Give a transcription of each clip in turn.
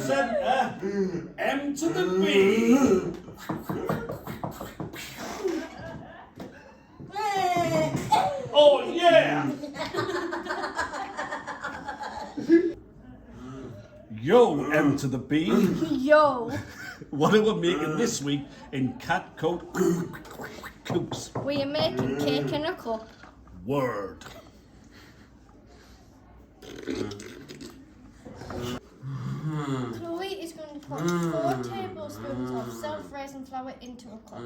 presenter, M to the B. Oh yeah! Yo, M to the B. Yo. What are we making this week in Cat Coat Coops? We are making cake in a cup. Word. Chloe is going to put 4 tablespoons of self-raising flour into a cup.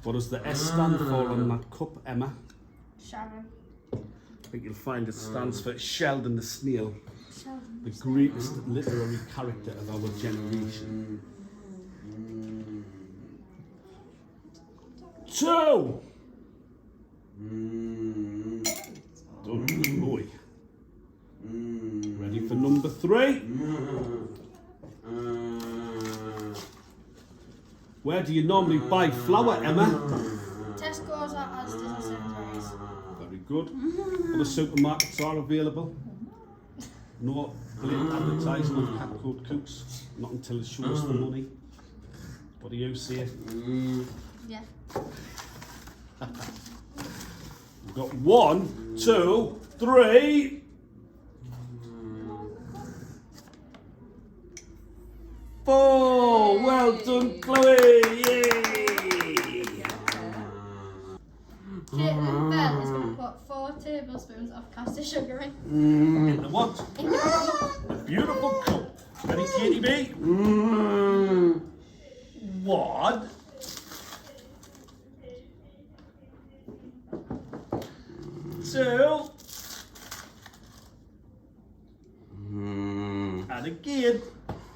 What does the S stand for on that cup, Emma? Sharon. I think you'll find it stands for Sheldon the Snail, Sheldon. the greatest literary character of our generation. 2. Oh boy. Ready for number 3? Where do you normally buy flour, Emma? Tesco's or Asda's and Sainsbury's. Very good. Other supermarkets are available. No blatant advertising on Cat Code Cooks. Not until it shows the money. What do you say? Yeah. We've got 1, 2, 3. 4. Well done, Chloe. Yay! Caitlin Bell is going to put 4 tablespoons of caster sugar in. In the what? In the cup. A beautiful cup. Ready, Katie B? 1. 2. And again.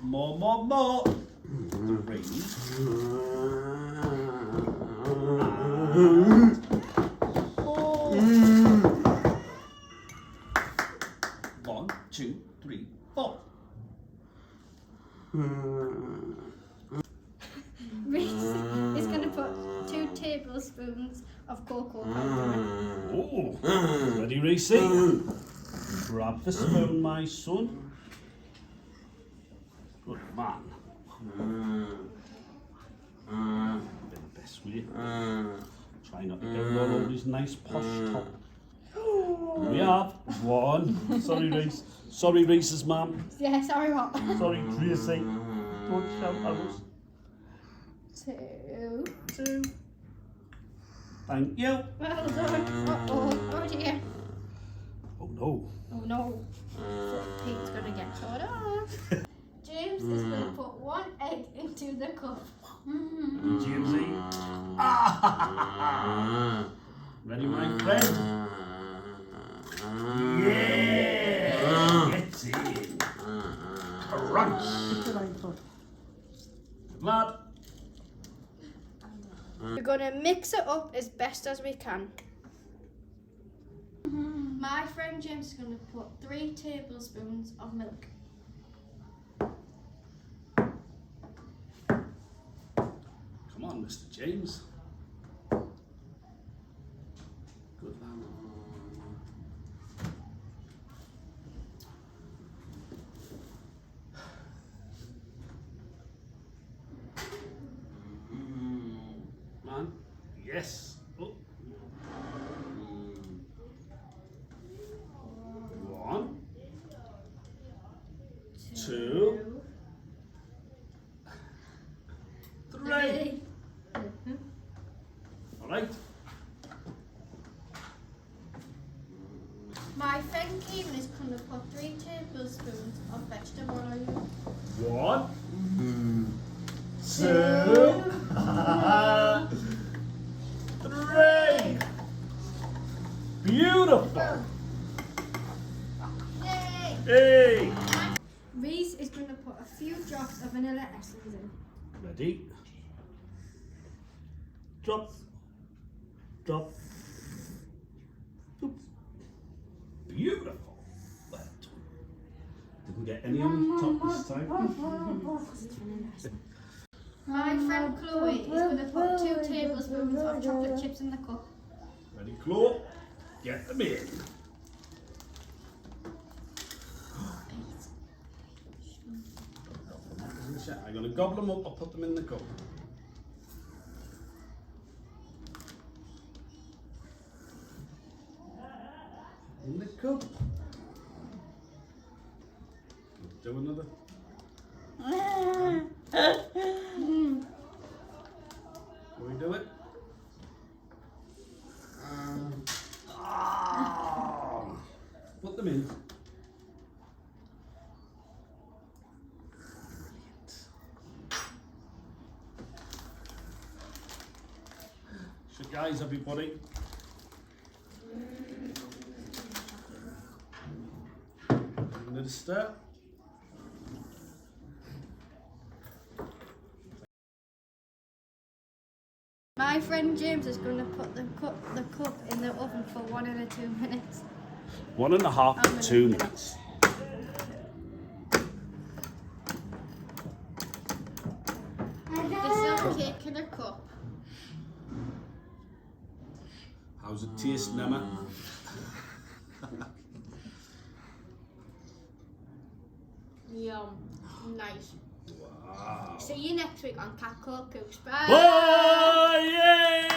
More. 3. 4. 1, 2, 3, 4. Reece is going to put 2 tablespoons of cocoa powder in. Oh, ready, Reece? Grab the spoon, my son. Good man. The best way. Try not to get all over his nice posh top. We have 1. Sorry, Reece. Sorry, Reece's mum. Yeah, sorry what? Sorry, Tracy. Don't shout at us. 2. 2. Thank you. Well done. Oh dear. Oh no. Oh no. Pete's going to get cut off. James is going to put 1 egg into the cup. Jamesy. Ah! Ready, my friend? Yeah! Get in. Crunch. Lad. We're going to mix it up as best as we can. My friend James is going to put 3 tablespoons of milk. Come on, Mr. James. Good lad. Man, yes. Oh. 1, 2, 3. All right. My friend Kevin is going to put 3 tablespoons of vegetable oil. 1, 2, 3. Beautiful. Yay! Hey. Reece is going to put a few drops of vanilla essence in. Ready? Drop. Drop. Oops. Beautiful. Well done. Didn't get any on the top this time. My friend Chloe is going to put 2 tablespoons of chocolate chips in the cup. Ready, Chloe? Get them in. I'm going to gobble them up or put them in the cup. In the cup. Do another. Can we do it? Put them in. So guys, everybody. Another stir. My friend James is going to put the cup in the oven for 1 or 2 minutes. 1.5 to 2 minutes. This is our cake in a cup. How's it taste, Emma? Yum. Nice. Wow. See you next week on Cat Called Cooks. Bye. Bye! Yay!